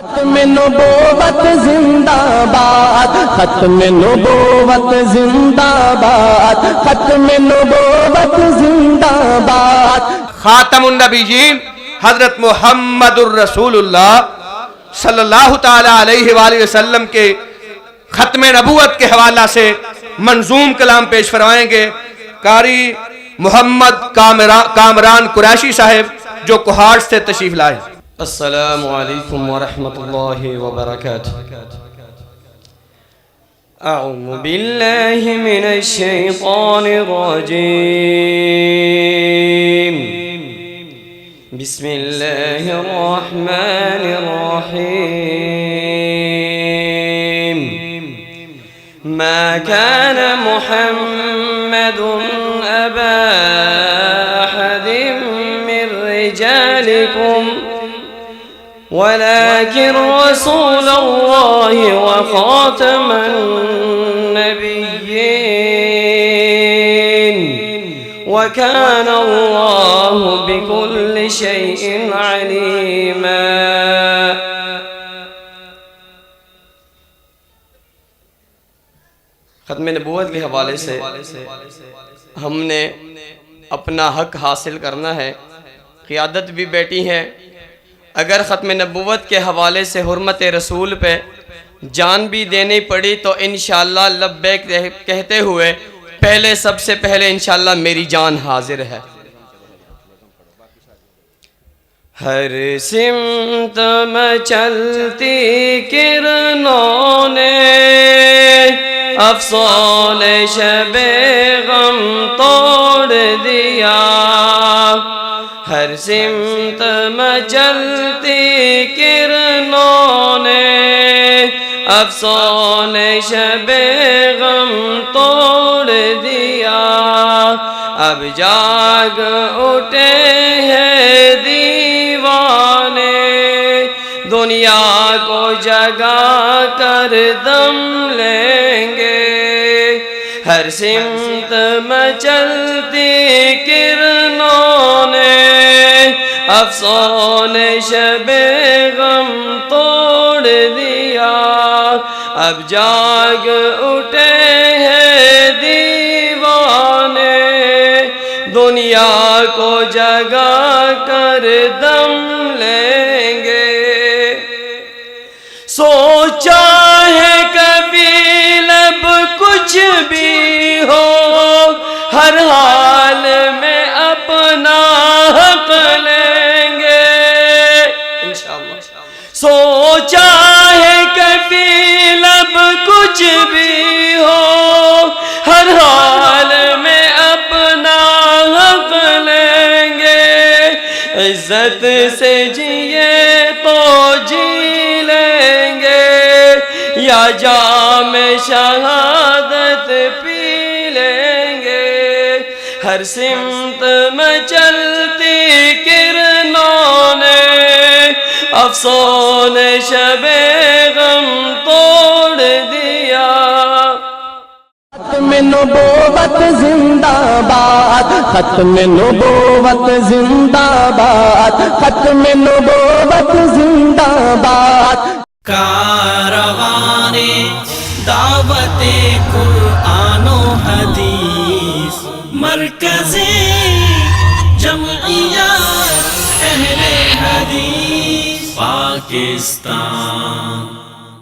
ختم نبوت زندہ باد، ختم نبوت زندہ باد، ختم نبوت زندہ باد۔ خاتم النبیین حضرت محمد الرسول اللہ صلی اللہ تعالی علیہ وآلہ وسلم کے ختم نبوت کے حوالہ سے منظوم کلام پیش فرمائیں گے قاری محمد کامران قریشی صاحب جو کوہاڑ سے تشریف لائے۔ السلام علیکم ورحمۃ اللہ وبرکاتہ۔ اعوذ باللہ من الشیطان الرجیم، بسم اللہ الرحمن الرحیم۔ ما كان محمد أبا أحد من رجالكم ولكن رسول الله وخاتم النبيين وكان الله بكل شيء عليما۔ ختم نبوت کے حوالے سے ہم نے اپنا حق حاصل کرنا ہے، قیادت بھی بیٹی ہے۔ اگر ختم نبوت کے حوالے سے حرمت رسول پہ جان بھی دینی پڑی تو انشاءاللہ لبیک کہتے ہوئے سب سے پہلے انشاءاللہ میری جان حاضر ہے۔ ہر سمت میں چلتی کرنوں نے افسون شب غم توڑ دیا۔ ہر سمت میں چلتی کرنوں نے افسون شب غم توڑ دیا۔ اب جاگ اٹھے ہیں دیوانے، دنیا کو جگا کر دم لیں گے۔ ہر سمت میں چلتی کرنوں نے افسون شب غم توڑ دیا۔ اب جاگ اٹھے ہیں دیوانے، دنیا کو جگا کر دم لیں گے۔ سوچا ہے کبھی لب کچھ بھی ہو، ہر حال میں اپنا حق لیں گے انشاءاللہ۔ سوچا ہے کبھی لب کچھ بھی ہو، ہر حال میں اپنا حق لیں گے۔ عزت سے جیے تو جی لیں گے، یا جام شہادت پی لیں گے۔ ہر سمت میں چلتی کرنوں نے افسون شب غم توڑ دیا۔ ختم نبوت زندہ باد، ختم نبوت زندہ باد، ختم نبوت زندہ باد۔ کاروان دعوت قرآن و حدیث، مرکز جمعیت اہل حدیث پاکستان۔